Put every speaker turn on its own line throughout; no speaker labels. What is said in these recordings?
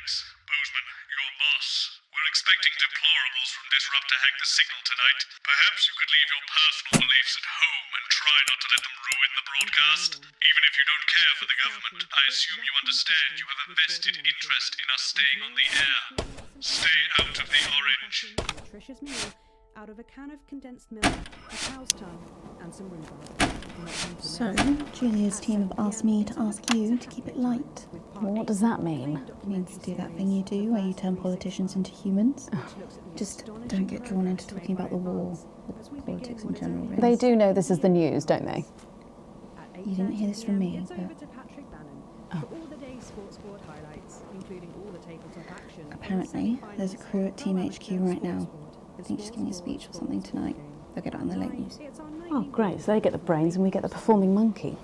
Bozeman, your boss. We're expecting deplorables from Disrupt to hack the signal tonight. Perhaps you could leave your personal beliefs at home and try not to let them ruin the broadcast. Even if you don't care for the government, I assume you understand you have a vested interest in us staying on the air. Stay out of the orange.
Nutritious meal out of a can of condensed milk, a cow's tongue, and some rhubarb.
So, Julia's team have asked me to ask you to keep it light.
Well, what does that mean?
It means do that thing you do where you turn politicians into humans. Just don't get drawn into talking about the war or politics in general, really.
They do know this is the news, don't they?
You didn't hear this from me, but apparently there's a crew at Team HQ right now. I think she's giving a speech or something tonight. They'll get it on the late news.
Oh, great. So they get the brains and we get the performing monkey.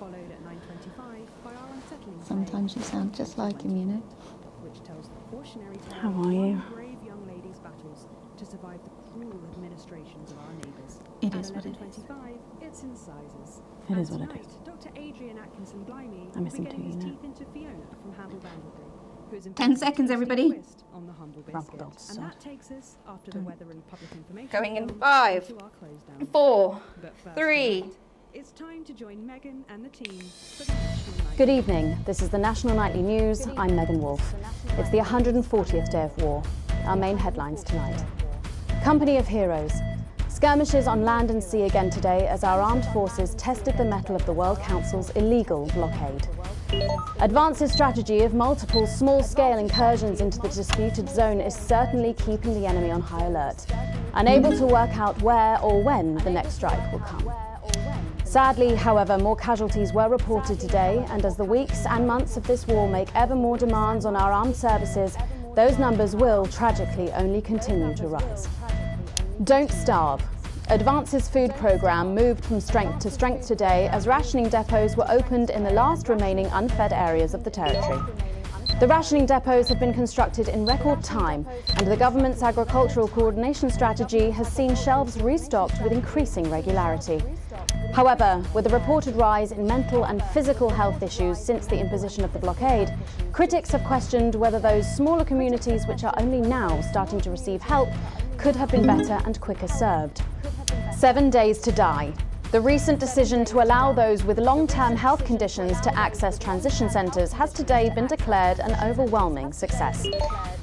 Sometimes you sound just like him, you know.
How are you?
It is what it is.
It is what it is. I miss him too, you know.
10 seconds, everybody.
Going in 5, 4, 3.
It's time to join Megan and the team.
Good evening. This is the National Nightly News. I'm Megan Wolfe. It's the 140th day of war. Our main headlines tonight. Company of Heroes. Skirmishes on land and sea again today as our armed forces tested the mettle of the World Council's illegal blockade. Advance's strategy of multiple small-scale incursions into the disputed zone is certainly keeping the enemy on high alert, unable to work out where or when the next strike will come. Sadly, however, more casualties were reported today, and as the weeks and months of this war make ever more demands on our armed services, those numbers will, tragically, only continue to rise. Don't starve. Advance's food programme moved from strength to strength today as rationing depots were opened in the last remaining unfed areas of the territory. The rationing depots have been constructed in record time, and the government's agricultural coordination strategy has seen shelves restocked with increasing regularity. However, with a reported rise in mental and physical health issues since the imposition of the blockade, critics have questioned whether those smaller communities which are only now starting to receive help could have been better and quicker served. 7 days to die. The recent decision to allow those with long-term health conditions to access transition centres has today been declared an overwhelming success.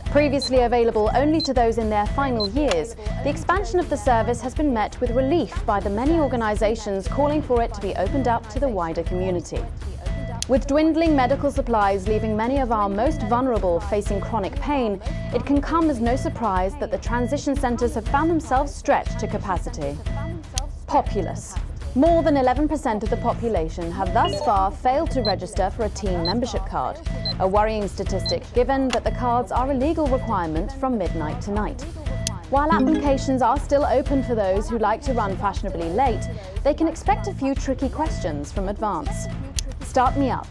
Previously available only to those in their final years, the expansion of the service has been met with relief by the many organisations calling for it to be opened up to the wider community. With dwindling medical supplies leaving many of our most vulnerable facing chronic pain, it can come as no surprise that the transition centres have found themselves stretched to capacity. Populace. More than 11% of the population have thus far failed to register for a team membership card, a worrying statistic given that the cards are a legal requirement from midnight tonight. While applications are still open for those who like to run fashionably late, they can expect a few tricky questions from Advance. Start me up.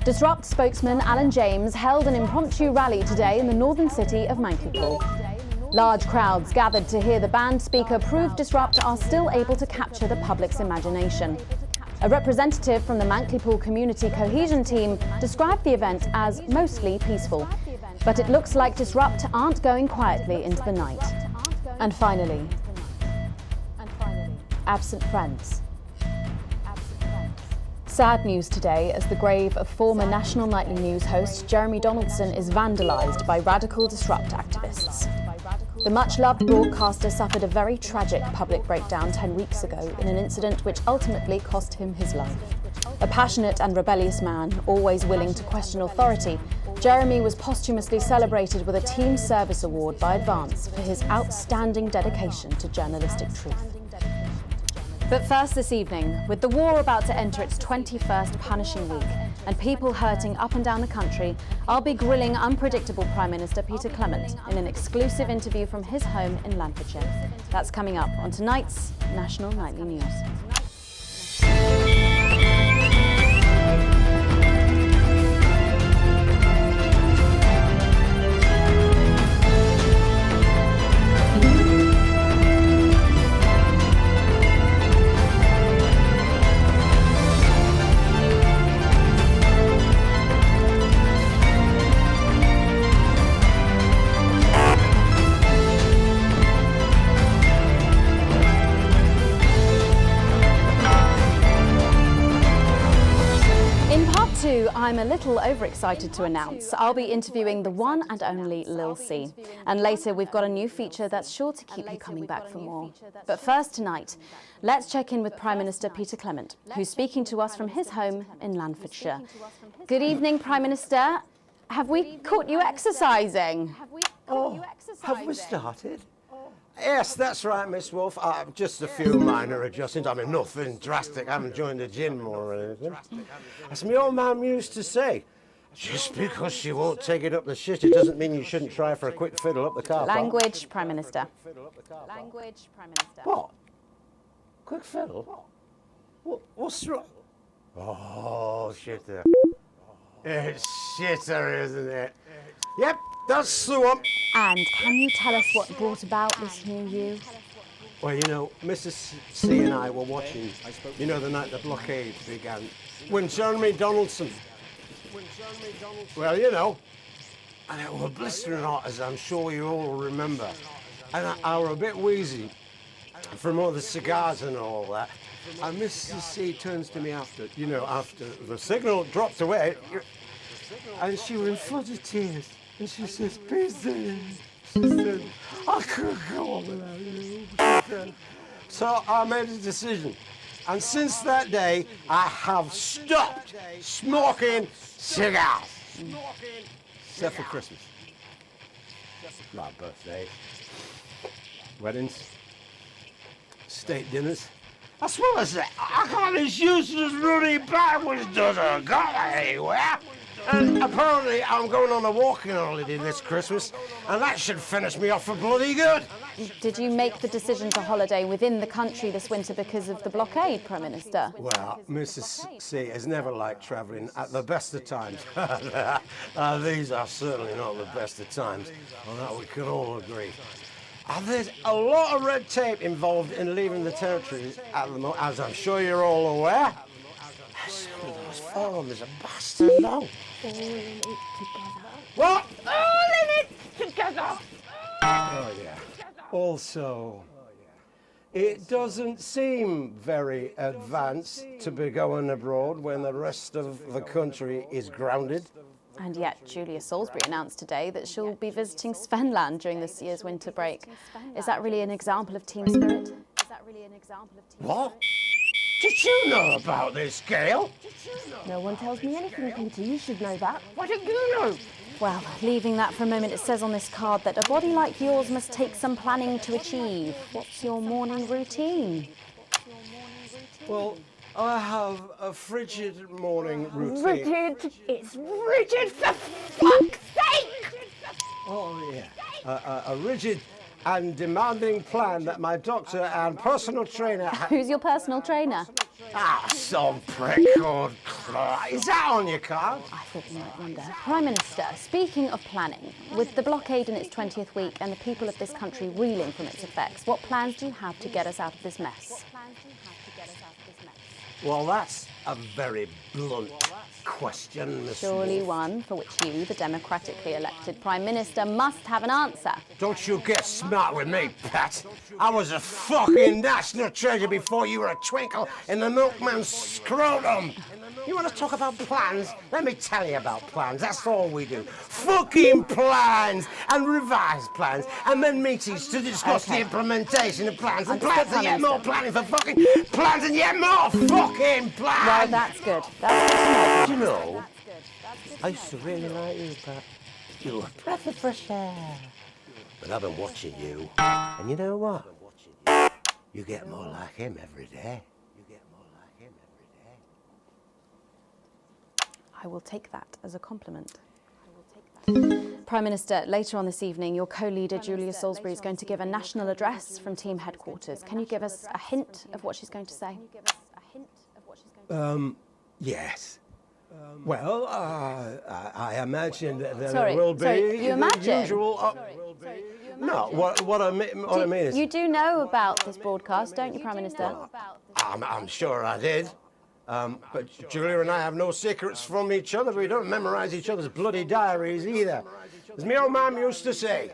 Disrupt spokesman Alan James held an impromptu rally today in the northern city of Mankipool. Large crowds gathered to hear the band speaker prove Disrupt are still able to capture the public's imagination. A representative from the Mankipool Community Cohesion Team described the event as mostly peaceful, but it looks like Disrupt aren't going quietly into the night. And finally, absent friends. Sad news today as the grave of former National Nightly News host Jeremy Donaldson is vandalised by radical Disrupt activists. The much-loved broadcaster suffered a very tragic public breakdown 10 weeks ago in an incident which ultimately cost him his life. A passionate and rebellious man, always willing to question authority, Jeremy was posthumously celebrated with a Team Service Award by Advance for his outstanding dedication to journalistic truth. But first this evening, with the war about to enter its 21st punishing week and people hurting up and down the country, I'll be grilling unpredictable Prime Minister Peter Clement in an exclusive interview from his home in Lancashire. That's coming up on tonight's National Nightly News. who I'm a little overexcited to announce. I'll be interviewing the one and only Lil C. And later we've got a new feature that's sure to keep you coming back for more. But first tonight, let's check in with Prime Minister Peter Clement, who's speaking to us from his home in Lanfordshire. Good evening, Prime Minister. Have we caught you exercising?
Have we started? Yes, that's right, Miss Wolf. Just a few minor adjustments. I mean, nothing drastic. I haven't joined the gym or anything. As my old man used to say, just because she won't take it up the shit, it doesn't mean you shouldn't try for a quick fiddle up the car park.
Language, Prime Minister. Language, Prime Minister.
What? Quick fiddle? What's wrong? Oh, shitter. It's shitter, isn't it? Yep, that's the one.
And can you tell us what brought about this new you?
Well, you know, Mrs. C and I were watching, you know, the night the blockade began, when Jeremy Donaldson, well, you know, and it was blistering hot, as I'm sure you all remember, and I were a bit wheezy from all the cigars and all that, and Mrs. C turns to me after the signal dropped away, and she was in floods of tears. And she says, Peter, she said, I couldn't go on without you. She said. So I made a decision. And since that day, I have stopped smoking cigars. Except for Christmas. My birthday. Weddings. State dinners. As well as that, I got this useless Rudy Bag which doesn't go anywhere. And apparently I'm going on a walking holiday this Christmas, and that should finish me off for bloody good.
Did you make the decision to holiday within the country this winter because of the blockade, Prime Minister?
Well, Mrs. C has never liked travelling at the best of times. These are certainly not the best of times, on that we can all agree. And there's a lot of red tape involved in leaving the territory at the moment, as I'm sure you're all aware. Some of those forms are bastard long.
All in it together.
What? All in it together. Oh, yeah. Also, it doesn't seem very advanced to be going abroad when the rest of the country is grounded.
And yet, Julia Salisbury announced today that she'll be visiting Svenland during this year's winter break. Is that really an example of team spirit?
What? Did you know about this, Gail?
No one tells me anything, Peter. You should know that.
What did you know?
Well, leaving that for a moment, it says on this card that a body like yours must take some planning to achieve. What's your morning routine?
Well, I have a frigid morning routine.
Rigid. It's rigid for fuck's sake!
Oh, yeah. A rigid and demanding plan that my doctor and personal trainer...
Who's your personal trainer?
Some prick called Clark. Is that on your card?
I thought you might wonder. Prime Minister, speaking of planning, with the blockade in its 20th week and the people of this country reeling from its effects, what plans do you have to get us out of this mess?
Well, that's a very blunt question, Miss
Surely
Wolf.
one for which you, the democratically elected Prime Minister, must have an answer.
Don't you get smart with me, Pat. I was a fucking national treasure before you were a twinkle in the milkman's scrotum. You want to talk about plans? Let me tell you about plans. That's all we do. Fucking plans and revised plans and then meetings to discuss the implementation of plans and plans and yet more planning for fucking plans and yet more fucking plans.
Well, that's good. That's good to know.
You know, I used to really like you, Pat. You were a breath of fresh air. But I've been watching you, and you know what? You get more like him every day.
I will take that as a compliment. Prime Minister, later on this evening, your co-leader Julia Salisbury is going to give a national address from team headquarters. Can you give us a hint of what she's going to say?
Yes. Well, I imagine that there
Sorry,
will be
you imagine?
the usual... No, what I mean is...
You do know about this broadcast, don't you, Prime Minister?
I'm sure I did. But Julia and I have no secrets from each other. We don't memorize each other's bloody diaries either. As my old mum used to say,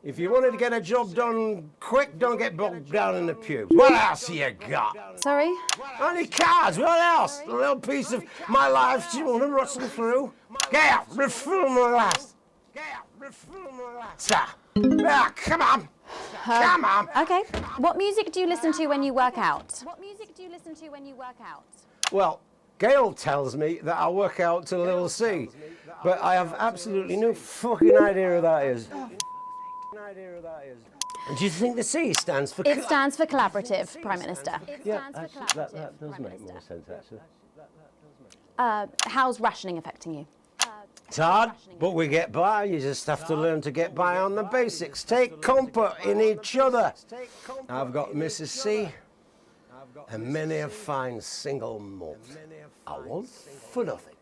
If you wanted to get a job done quick, don't get bogged down in the pubes. What else you got?
Sorry?
Only cards, what else? A little piece of my life do you want to rustle through? Get out, refill my glass. Get out, refill my glass. Sir. Ah, come on. Come on.
Okay. What music do you listen to when you work out?
Well, Gail tells me that I work out to Lil C, but I have absolutely no fucking idea who that is. And do you think the C stands for...
It stands for collaborative, Prime Minister.
Yeah, actually, that does make more sense, actually.
How's rationing affecting you?
It's hard, but we get by. You just have to learn to get by on the basics. Take comfort in each other. I've got Mrs. C and many a fine single malt. I want for nothing.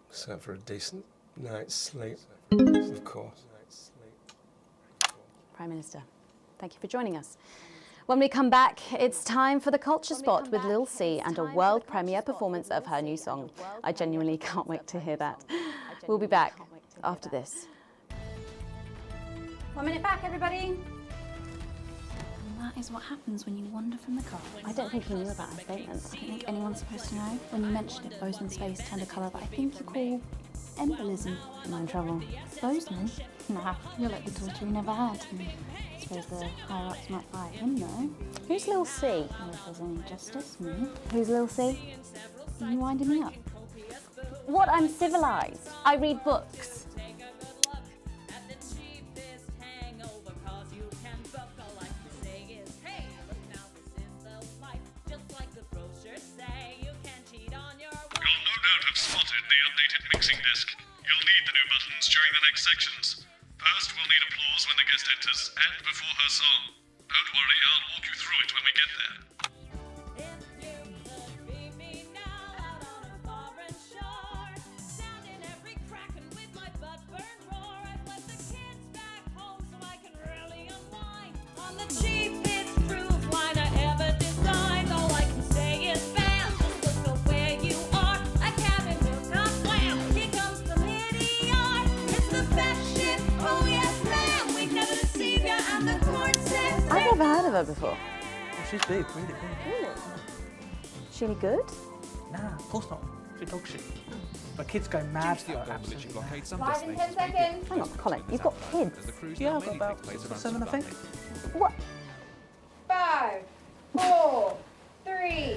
Except for a decent night's sleep, of course.
Prime Minister, thank you for joining us. When we come back, it's time for the Culture Spot with Lil C and a world premiere performance of her new song. I genuinely can't wait to hear that. We'll be back after this. 1 minute back, everybody.
And that is what happens when you wander from the car.
I don't think he knew about her statement.
I don't think anyone's supposed to know. When you mentioned it, Bozeman's face turned a colour that I think you call embolism.
Am I in trouble?
Bozeman? Nah, you're like the daughter we never had. I suppose the higher-ups might fire him, though.
Who's Lil C?
Well, if there's any justice, me.
Who's Lil C?
Are you winding me up?
What? I'm civilised. I read books.
You'll no doubt have spotted the updated mixing disc. You'll need the new buttons during the next sections. First, we'll need applause when the guest enters and before her song. Don't worry, I'll walk you through it when we get there.
I've never heard of her before.
Oh, she's big, really big.
Really? She any good?
Nah, of course not. She's dog shit. But kids go mad for her. Absolutely mad.
5 and 10 seconds.
Hang on, Colin, you've got kids.
Yeah, I've got about 7, I think.
What?
5, 4, 3.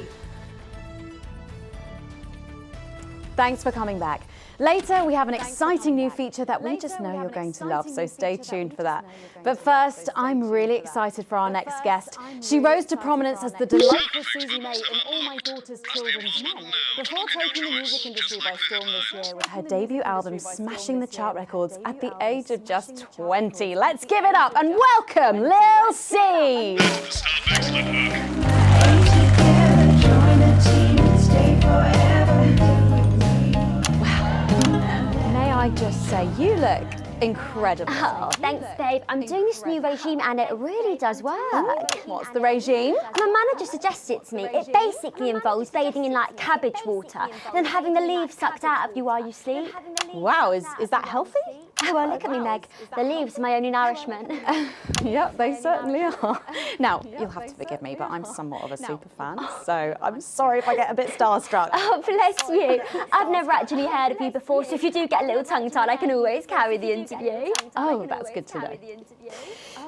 Thanks for coming back. Later, we have an exciting new feature that we just know you're going to love, so stay tuned for that. But first, I'm really excited for our next guest. She rose to prominence as the delightful Susie May in All My Daughter's Children's Men, before taking the music industry by storm this year with her debut album smashing the chart records at the age of just 20. Let's give it up and welcome Lil C!
Staff, excellent work.
May I just say, you look incredible.
Oh, thanks, babe. I'm doing this new regime and it really does work.
What's the regime?
My manager suggested it to me. It basically involves bathing in like cabbage water, then having the leaves sucked out of you while you sleep.
Wow, is that healthy?
Oh, well, look at me, Meg. The leaves are my only nourishment.
Yep, they certainly are. Now, you'll have to forgive me, but I'm somewhat of a super fan, so I'm sorry if I get a bit starstruck.
Oh, bless you. I've never actually heard of you before, so if you do get a little tongue-tied, I can always carry the interview.
Oh, that's good to know.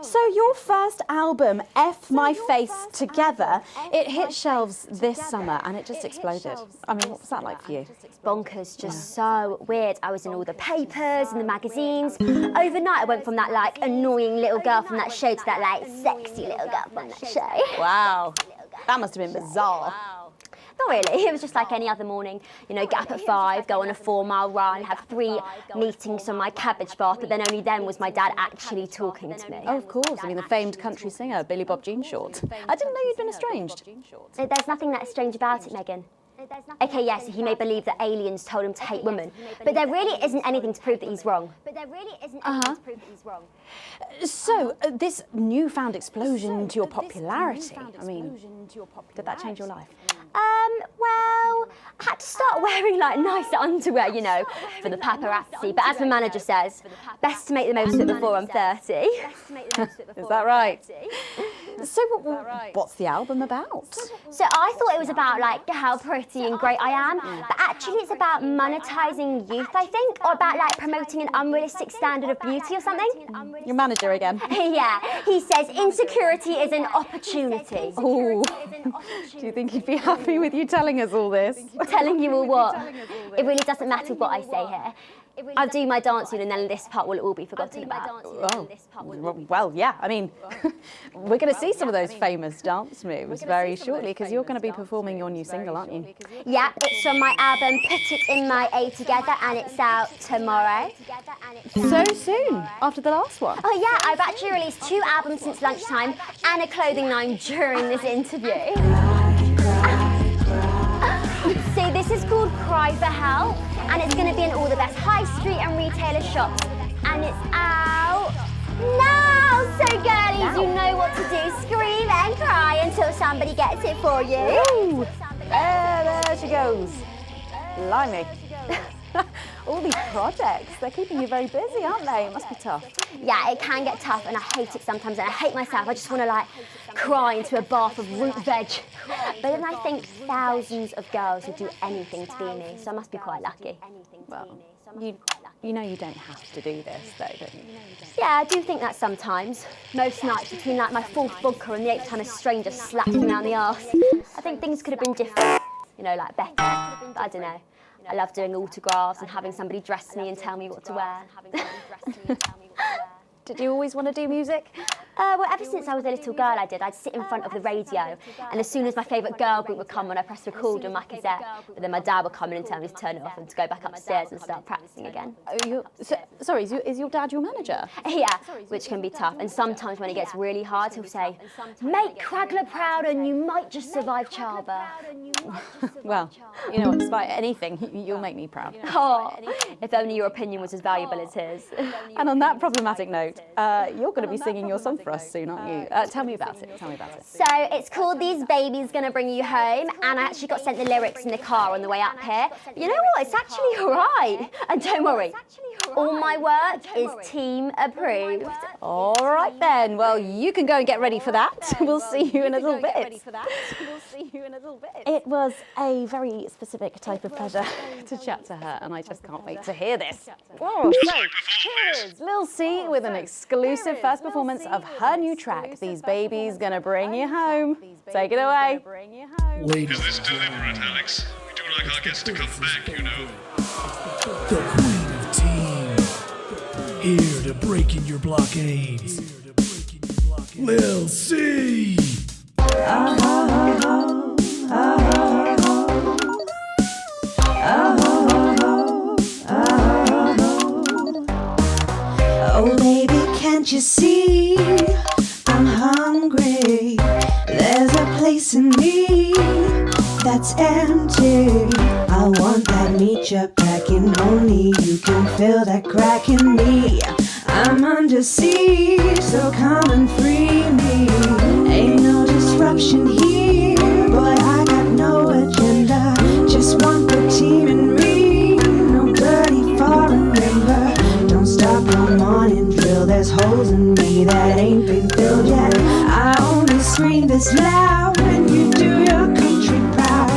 So your first album, F My Face Together, it hit shelves this summer and it just exploded. I mean, what was that like for you?
Bonkers, just so weird. I was in all the papers and the magazines. Overnight, I went from that like annoying little girl from that show to that like sexy little girl from that show.
Wow, that must have been bizarre.
Not really, it was just like any other morning. You know, get up at 5, go on a 4-mile run, have 3 meetings on my cabbage bath, but then only then was my dad actually talking to me.
Oh, of course. I mean, the famed country singer, Billy Bob Jean Short. I didn't know you'd been estranged.
There's nothing that strange about it, Megan. Okay, yes, he may believe that aliens told him to hate women, but there really isn't anything to prove that he's wrong.
So, this newfound explosion to your popularity, I mean, did that change your life?
Well, I had to start wearing like nicer underwear, you know, for the paparazzi. But as my manager says, best to make the most of it before I'm 30.
Is that right? So, what's the album about?
So I thought it was about like how pretty and great I am, but actually it's about monetizing youth, I think, or about like promoting an unrealistic standard of beauty or something.
Your manager again?
Yeah, he says insecurity is an opportunity.
Ooh. Do you think he'd be happy with you telling us all this?
Telling you all what? It really doesn't matter what I say here. I'll do my dancing and then this part will all be forgotten about.
Oh, well, yeah, I mean, we're going to see some of those famous dance moves very shortly because you're going to be performing your new single, aren't you?
Yeah, it's from my album Put It In My A Together and it's out tomorrow.
So soon, after the last one?
Oh yeah, I've actually released 2 albums since lunchtime and a clothing line during this interview. So this is called Cry for Help and it's going to be in all the best high street and retailer shops and it's out now. So girlies, you know what to do. Scream and cry until somebody gets it for you.
Ooh, there she goes. Blimey. All these projects, they're keeping you very busy, aren't they? It must be tough.
Yeah, it can get tough and I hate it sometimes and I hate myself. I just want to like cry into a bath of root veg. But then I think thousands of girls would do anything to be me, so I must be quite lucky.
Well, you know you don't have to do this though, don't you?
Yeah, I do think that sometimes. Most nights between like my 4th vodka and the 8th time a stranger slapped me around the arse. I think things could have been different, you know, like better, but I don't know. I love doing autographs and having somebody dress me and tell me what to wear.
Did you always want to do music?
Well, ever since I was a little girl, I did. I'd sit in front of the radio, and as soon as my favourite girl group would come on, I'd press record on my cassette. But then my dad would come in and tell me to turn it off and to go back upstairs and start practicing again.
Sorry, is your dad your manager?
Yeah, which can be tough. And sometimes when it gets really hard, he'll say, "Make Cragler proud, and you might just survive childbirth."
Well, you know what? Despite anything, you'll make me proud.
Oh, if only your opinion was as valuable as his.
And on that problematic note, you're going to be singing your song for us soon, aren't you? Tell me about it.
So it's called These Babies Gonna Bring You Home, and I actually got sent the lyrics in the car on the way up here. But you know what? It's actually all right. And don't worry, all my work is team approved.
All right then. Well, you can go and get ready for that. We'll see you in a little bit. It was a very specific type of pleasure to chat to her, and I just can't wait to hear this. Oh, so here's Lil C with an exclusive first performance of her new track, These Babies Gonna Bring You Home. Take it away.
Is this deliberate, Alex? We do like our guests to come back, you know.
The queen of teen, here to breaking your blockades. Lil C.
Oh baby, can't you see I'm hungry? There's a place in me that's empty. I want that meat you're packing, only you can fill that crack in me. I'm under siege, so come and free me. Ain't no disruption here, boy, I got no agenda. Just want the team and me, no dirty foreign labor. Don't stop no morning drill, there's holes in me that ain't been filled yet. I only scream this loud when you do your country proud.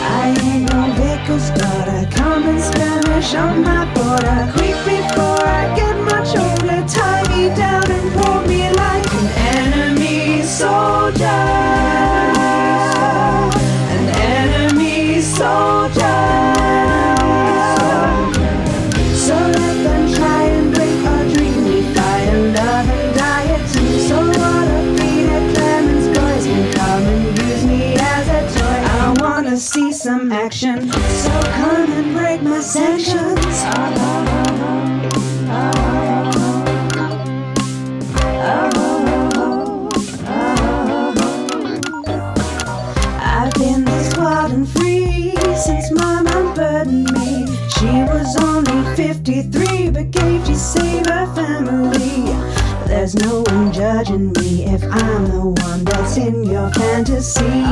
I ain't no vicar's daughter, common Spanish on my border. Quick before I get much older, tie me down and pull me like an enemy soldier. An enemy soldier. So let them try and break our dream. We fight and love and die at two. So what a beat at Clemens boys can come and use me as a toy. I wanna see some action, so come and break my sanctions. I've been this wild and free since Mama burdened me. She was only 53, but gave to save her family. There's no one judging me if I'm the one that's in your fantasy.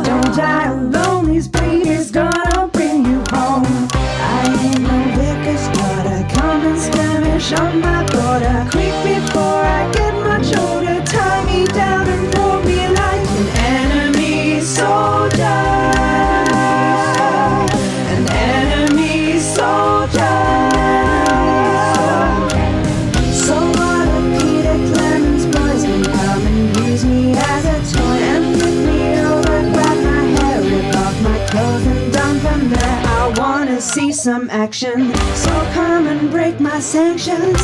Don't die alone, this baby's gonna bring you home. I ain't no vicar's daughter, come and skirmish on my border. Quick before I get much older, tie me down and throw me like an enemy soldier. An enemy soldier. So what if Peter Clemens boys can come and use me as a toy and flip me over, grab my hair, rip off my clothes and dump them there? I wanna see some action, so come and break my sanctions.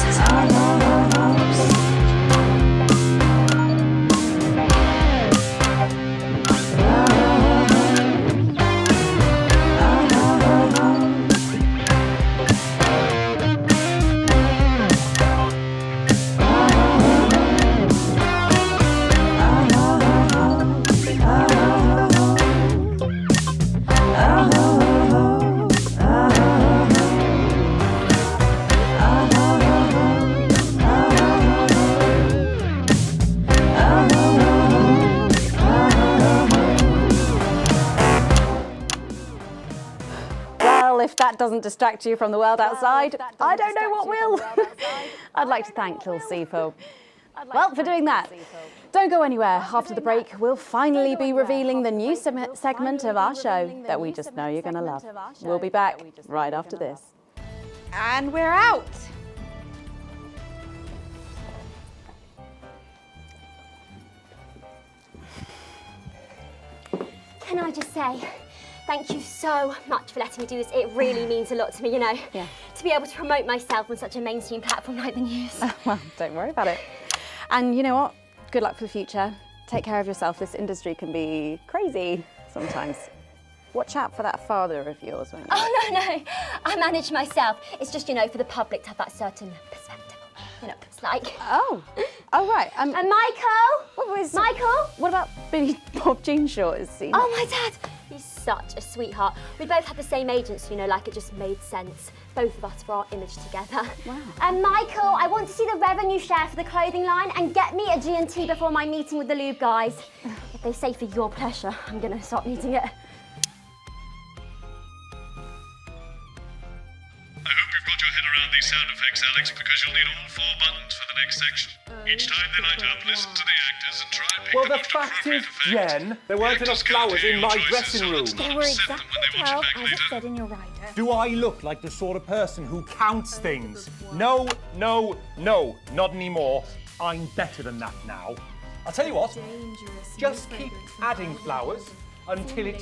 If that doesn't distract you from the world outside, I don't know what will. I'd like to thank Lil C for doing that. Don't go anywhere. After the break, we'll finally be revealing the new segment of our show that we just know you're going to love. We'll be back right after this.
And we're out.
Can I just say, thank you so much for letting me do this. It really means a lot to me, you know.
Yeah.
To be able to promote myself on such a mainstream platform like the news.
Well, don't worry about it. And you know what? Good luck for the future. Take care of yourself. This industry can be crazy sometimes. Watch out for that father of yours, won't you?
Oh, no. I manage myself. It's just, you know, for the public to have that certain perspective. You know, it's like...
Oh, right.
And Michael! Michael?
What about Billy Bob Jeanshaw? Is he?
Oh, my dad! He's such a sweetheart. We both had the same agents, you know, like it just made sense. Both of us for our image together.
Wow.
And Michael, I want to see the revenue share for the clothing line and get me a G&T before my meeting with the lube guys. If they say for your pleasure, I'm gonna stop needing it.
I hope you've got your head around these sound effects, Alex, because you'll need all 4 buttons for the next section. Each time they light up, listen to the actors and try and pick
Well,
the
the
most
fact
appropriate
is,
effect.
Jen, there weren't enough flowers in my dressing room.
They were exactly 12 as it said in your rider.
Do I look like the sort of person who counts things? No, no, no, not anymore. I'm better than that now. I'll tell you what, just keep adding flowers until it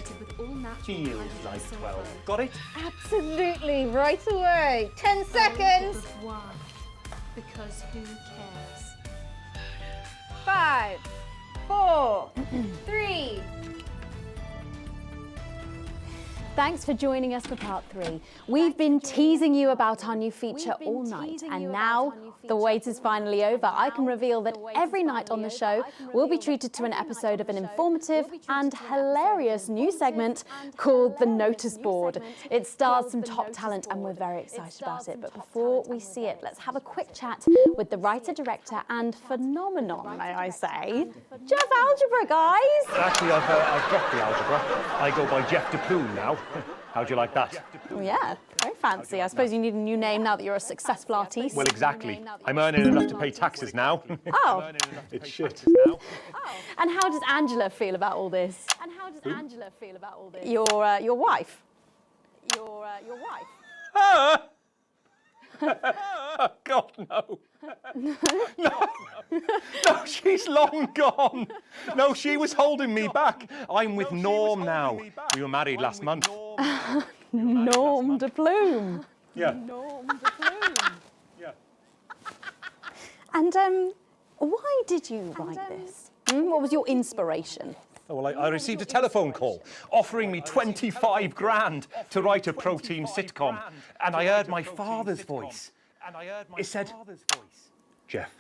feels like 12. Got it?
Absolutely, right away. 10 seconds.
Because who cares?
5, 4, 3.
Thanks for joining us for part 3. We've been teasing you about our new feature all night, and now the wait is finally over. I can reveal that every night on the show, we'll be treated to an episode of an informative and hilarious new segment called The Notice Board. It stars some top talent, and we're very excited about it. But before we see it, let's have a quick chat with the writer, director, and phenomenon, may I say, Jeff Algebra, guys.
Actually, I've dropped the algebra. I go by Jeff DePlume now. How'd you like that?
Oh, yeah, very fancy. I suppose you need a new name now that you're a successful artiste.
Well, exactly. I'm earning enough to pay taxes now.
Oh.
It's shit.
And how does Angela feel about all this? Your wife. Your wife.
Oh, God, no. No, she's long gone. No, she was holding me back. I'm with Norm now. We were married last month.
Norm de Plume.
Yeah.
Norm de Plume.
Yeah.
And why did you write this? What was your inspiration?
Oh, well, I received a telephone call offering me 25 grand to write a pro-team sitcom. And I heard my father's voice. It said, Jeff,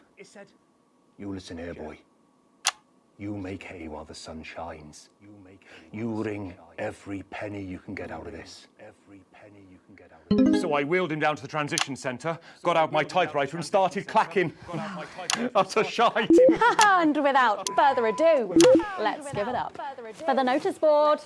you listen here, boy. You make hay while the sun shines. You wring every penny you can get out of this. So I wheeled him down to the transition centre, got out my typewriter and started clacking. Utter shite.
And without further ado, let's give it up for the notice board.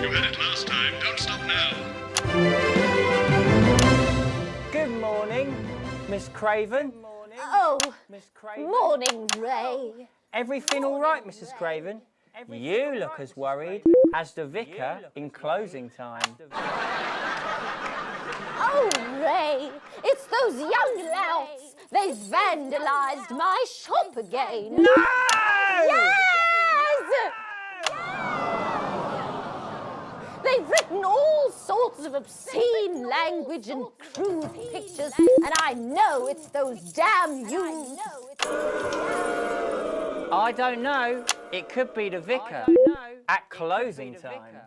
You had it last time. Don't stop now.
Good morning, Miss Craven.
Oh,
Miss Craven.
morning, Ray.
Everything all right, Mrs. Craven? You look as worried as the vicar in closing time.
Oh, Ray, it's those young louts. They've vandalised my shop again.
No!
Yes! They've written all sorts of obscene language and crude pictures, and I know it's those damn youths.
I don't know. It could be the vicar at closing time.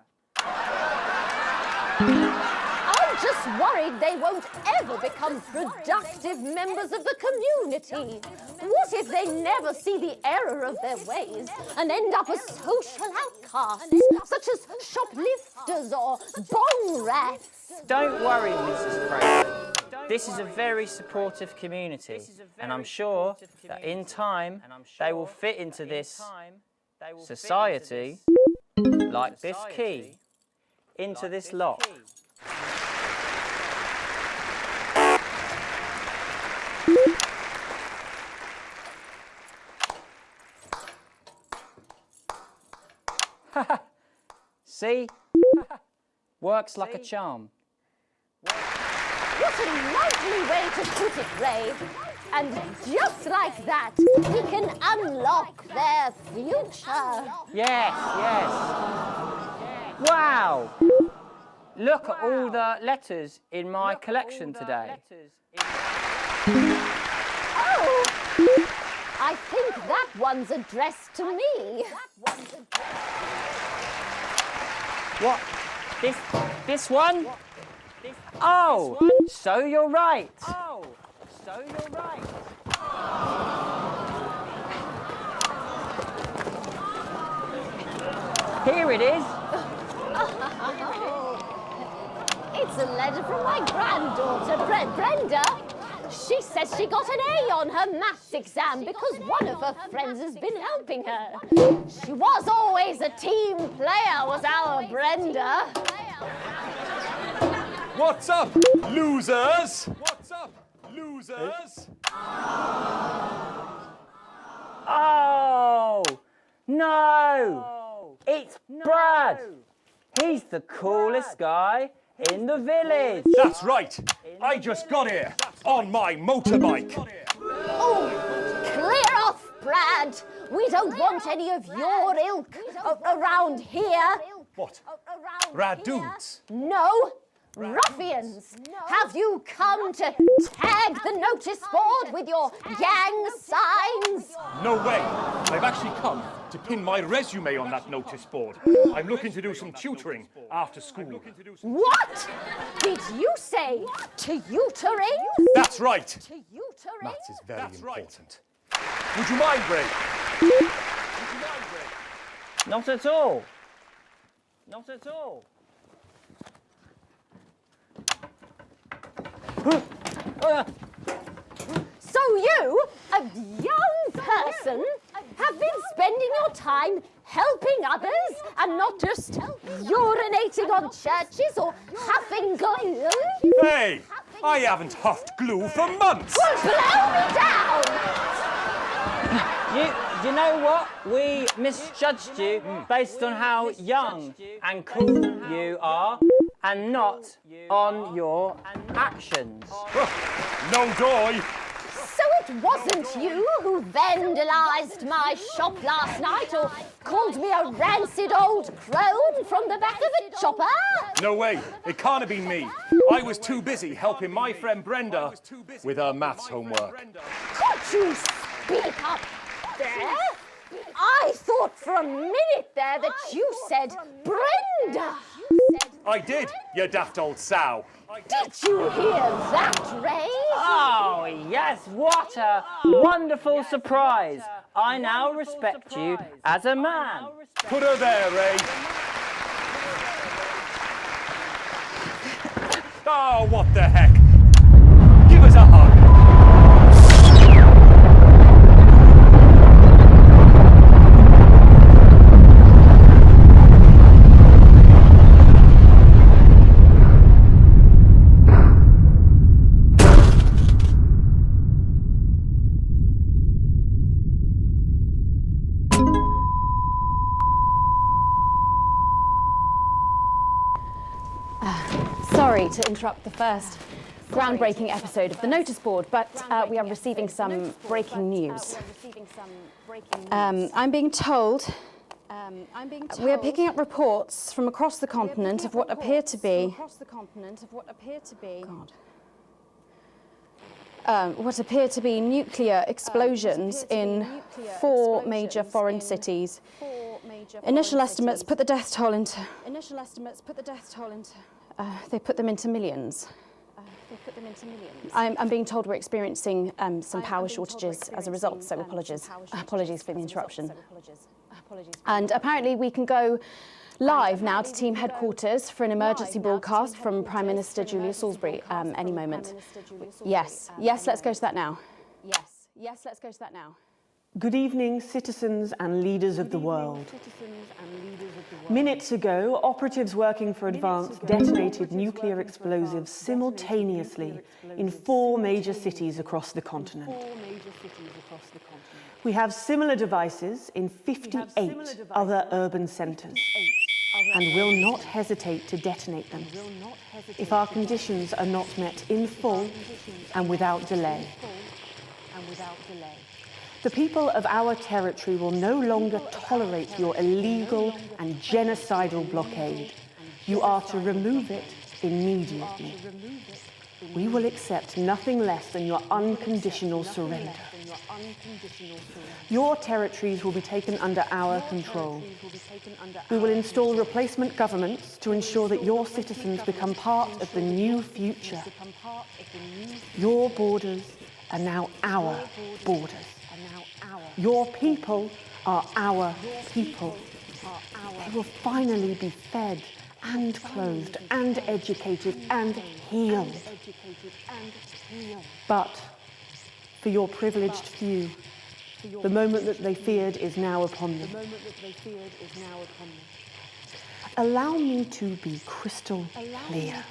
I'm just worried they won't ever become productive members of the community. What if they never see the error of their ways and end up as social outcasts, such as shoplifters or bong rats?
Don't worry, Mrs. Craven. This is a very supportive community, and I'm sure that in time they will fit into this society like this key into this lock. See? Works like a charm.
What a lovely way to put it, Ray. And just like that, we can unlock their future.
Yes, yes. Wow! Look at all the letters in my collection today.
Oh! I think that one's addressed to me.
What? This one? Oh, so you're right. Oh, so you're right. Here it is.
It's a letter from my granddaughter, Brenda. She says she got an A on her maths exam because one of her friends has been helping her. She was always a team player, was our Brenda.
What's up, losers? What's up, losers?
Oh, no. It's Brad. He's the coolest guy in the village.
That's right. I just got here on my motorbike.
Oh, clear off, Brad. We don't want any of your ilk around here.
What? Rad dudes?
No, ruffians. Have you come to tag the notice board with your gang signs?
No way. I've actually come to pin my resume on that notice board. I'm looking to do some tutoring after school.
What did you say? Tutoring?
That's right.
Tutoring?
Maths is very important. Would you mind, Ray?
Not at all. Not at all.
So you, a young person, have been spending your time helping others and not just urinating on churches or huffing glue?
Hey, I haven't huffed glue for months.
Well, blow me down!
You know what? We misjudged you based on how young and cool you are and not on your actions.
No doy.
So it wasn't you who vandalised my shop last night or called me a rancid old crone from the back of a chopper?
No way. It can't have been me. I was too busy helping my friend Brenda with her maths homework.
Could you speak up there? I thought for a minute there that you said Brenda.
I did, you daft old sow.
Did you hear that, Ray?
Oh, yes, what a wonderful surprise. I now respect you as a man.
Put her there, Ray. Oh, what the heck? Give us a hug.
Sorry to interrupt the first groundbreaking episode of the notice board, but we are receiving some breaking news. I'm being told we are picking up reports from across the continent of what appear to be what appear to be nuclear explosions in 4 major foreign cities. Initial estimates put the death toll into. They put them into millions. I'm being told we're experiencing some power shortages as a result, so apologies for the interruption. And apparently we can go live now to team headquarters for an emergency broadcast from Prime Minister Julia Salisbury any moment. Yes, let's go to that now. Yes, let's go to that now.
Good evening, citizens and leaders of the world. Minutes ago, operatives working for Advance detonated nuclear explosives simultaneously in 4 major cities across the continent. We have similar devices in 58 other urban centres and will not hesitate to detonate them if our conditions are not met in full and without delay. The people of our territory will no longer tolerate your illegal and genocidal blockade. You are to remove it immediately. We will accept nothing less than your unconditional surrender. Your territories will be taken under our control. We will install replacement governments to ensure that your citizens become part of the new future. Your borders are now our borders. Your people are our people. They will finally be fed and clothed and educated and healed. But for your privileged few, the moment that they feared is now upon them. Allow me to be crystal clear.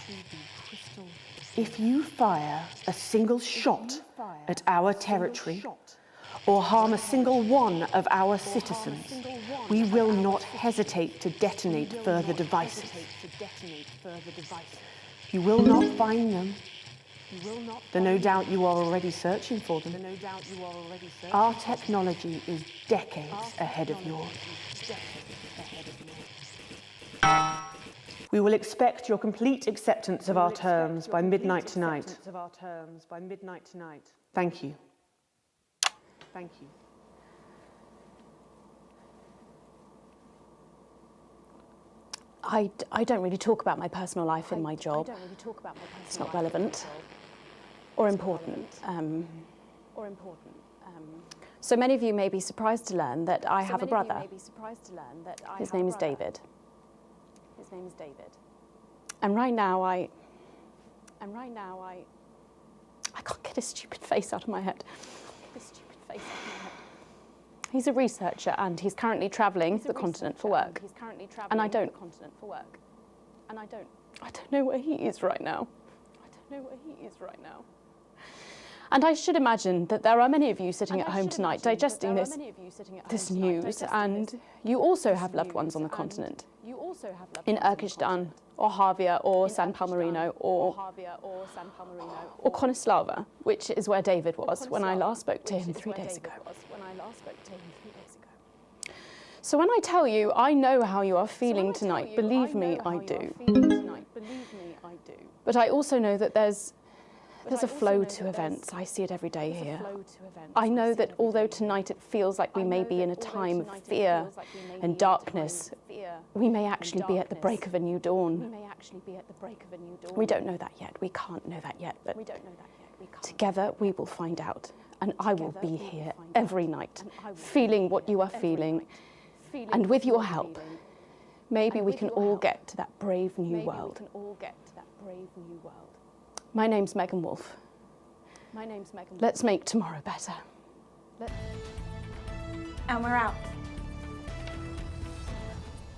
If you fire a single shot at our territory, or harm a single one of our citizens, we will not hesitate to detonate further devices. You will not find them, though no doubt you are already searching for them. Our technology is decades ahead of yours. We will expect your complete acceptance of our terms by midnight tonight. Thank you. Thank you.
I don't really talk about my personal life in my job. It's not relevant or important. So many of you may be surprised to learn that I have a brother. His name is David. And right now I can't get his stupid face out of my head. He's a researcher and he's currently travelling the continent for work. And I don't know where he is right now. And I should imagine that there are many of you sitting at home tonight digesting this news, and you also have loved ones on the continent. In Urkistan, or Havia, or San Palmerino, or Konislava, which is where David was when I last spoke to him 3 days ago. So when I tell you I know how you are feeling tonight, believe me, I do. But I also know that there's There's a flow to events. I see it every day here. I know that although tonight it feels like we may be in a time of fear and darkness, we may actually be at the break of a new dawn. We don't know that yet. We can't know that yet. But together we will find out. And I will be here every night, feeling what you are feeling. And with your help, maybe we can all get to that brave new world. My name's Megan Wolfe. Let's make tomorrow better.
And we're out.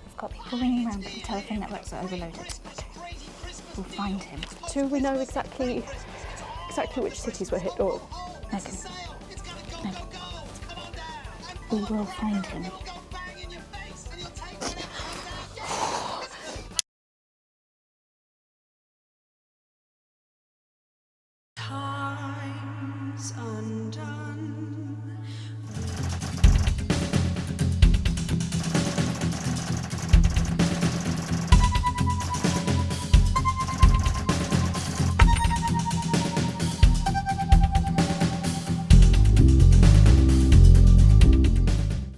We've got people ringing around, but the telephone networks are overloaded. Okay. We'll find him.
Do we know exactly which cities were hit, or?
Megan. We will find him.